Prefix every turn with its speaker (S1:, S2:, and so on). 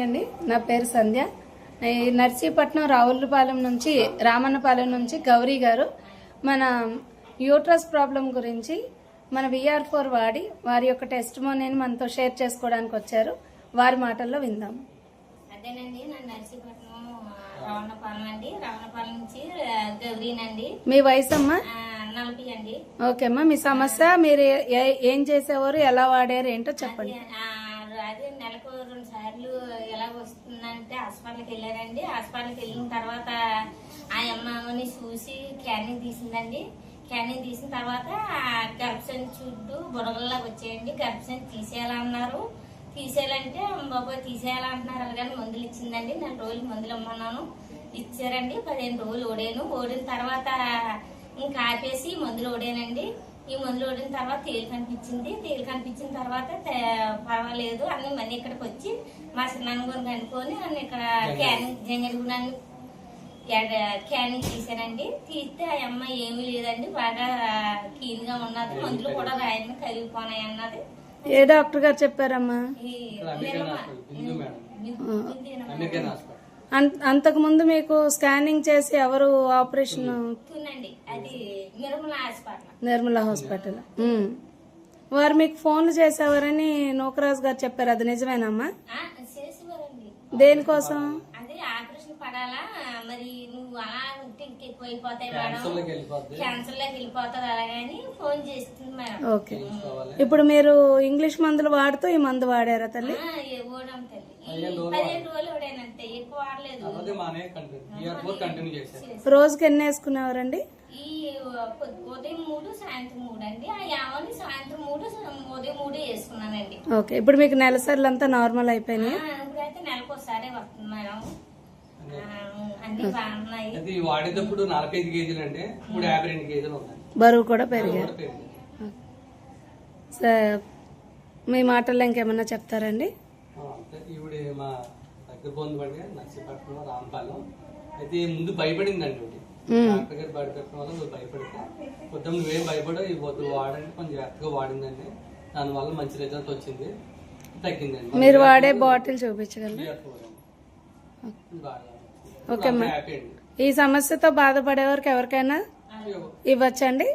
S1: అండి నా పేరు సంధ్య. నర్సీపట్నం రావులపాలెం నుంచి రామన్నపాలెం నుంచి గౌరీ గారు మన యూట్రస్ ప్రాబ్లం గురించి మన VR4 వాడి వారి యొక్క టెస్టిమోనీని మనతో షేర్ చేసుకోవడానికి వచ్చారు. వారి మాటల్లో విందాం.
S2: అదేనండి, నేను నర్సీపట్నం రావణపాలెం అండి. రావణపాలెం నుంచి గౌరీనండి.
S1: మీ వయసు అమ్మా?
S2: 40 అండి.
S1: ఓకే అమ్మా, మీ సమస్య మీరు ఏం చేసేవారు, ఎలా వాడారు ఏంటో చెప్పండి.
S2: అదే నెలకు 2 సార్లు ఎలా వస్తుందంటే హాస్పిటల్కి వెళ్ళానండి. హాస్పిటల్కి వెళ్ళిన తర్వాత ఆ అమ్మని చూసి క్యానింగ్ తీసిందండి. క్యానింగ్ తీసిన తర్వాత గర్భసంచి చుట్టూ బుడగల్లాగా వచ్చాయండి. గర్భసంచి తీసేయాలన్నారు. తీసేయాలంటే బాబాయ్ తీసేయాలంటున్నారు. అలాగని మందులు ఇచ్చిందండి. 4 రోజులు మందులు ఇమ్మన్నాను, ఇచ్చారండి. 15 రోజులు ఓడిన తర్వాత ఇంకా ఆపేసి మందులు ఓడానండి. ఈ మందులు ఓడిన తర్వాత తేలు కనిపించిన తర్వాత పర్వాలేదు అని మళ్ళీ ఇక్కడికి వచ్చి మా చిన్నగుని కనుక్కొని నన్ను ఇక్కడ జంగడిగుడాన్ని క్యానింగ్ తీసానండి. తీస్తే ఆ అమ్మాయి ఏమీ లేదండి, బాగా క్లీన్ గా ఉన్నది. మందులు కూడా రాయని కరిగిపోనాయి అన్నది.
S1: ఏ డాక్టర్ గారు చెప్పారమ్మా? అంతకు ముందు మీకు స్కానింగ్ చేసి ఎవరు ఆపరేషన్?
S2: అది
S1: నిర్మలా హాస్పిటల్. వారు మీకు ఫోన్లు చేసేవారని నూకరాజు గారు చెప్పారు, అది నిజమేనమ్మా? దేనికోసం?
S2: అదే ఆపరేషన్ పడాలా మరి, నువ్వు అలా ఉంటే ఇంకెక్కువైపోతాయి మేడం, క్యాన్సర్ లోకి వెళ్ళిపోతారు అలాగని ఫోన్ చేస్తుంది మేడం.
S1: ఓకే, ఇప్పుడు మీరు ఇంగ్లీష్ మందులు వాడుతూ ఈ మందు వాడారా తల్లి?
S2: ఓడాం తల్లి. 15 రోజులు ఓడానంతే, ఎక్కువ వాడలేదు.
S1: రోజుకి ఎన్ని వేసుకునేవారండి?
S2: ఈ ఉదయం 3 సాయంత్రం 3 అండి. ఆ యావని సాయంత్రం 3 ఉదయం 3 వేసుకున్నానండి.
S1: ఓకే, ఇప్పుడు మీకు నెలసరిలు అంతా నార్మల్ అయిపోయినాయి?
S2: ఇప్పుడైతే నెలకోసారి వస్తుంది మేడం. అన్ని బాగున్నాయి.
S3: వాడేటప్పుడు 45 కేజీలు అండి, ఇప్పుడు 52 కేజీలు ఉన్నాయి.
S1: బరువు కూడా పెరిగారు. మీ మాటల్లో ఇంకేమన్నా చెప్తారండి?
S3: ఇప్పుడు మా దగ్గర పొందబడి నర్సీపట్నం రామపాలెం అయితే ముందు భయపడిందండి. డాక్టర్ గారు భయపెట్టడం వల్ల భయపడితే కొద్దిగా నువ్వేం భయపడో ఈ పొద్దు వాడండి, కొంచెం జాగ్రత్తగా వాడిందండి. దానివల్ల మంచి రిజల్ట్ వచ్చింది, తగ్గిందండి.
S1: మీరు వాడే బాటిల్ చూపించగలరు? ఓకే అమ్మా, ఈ సమస్యతో బాధపడే వారికి ఎవరికైనా ఇవ్వచ్చండి.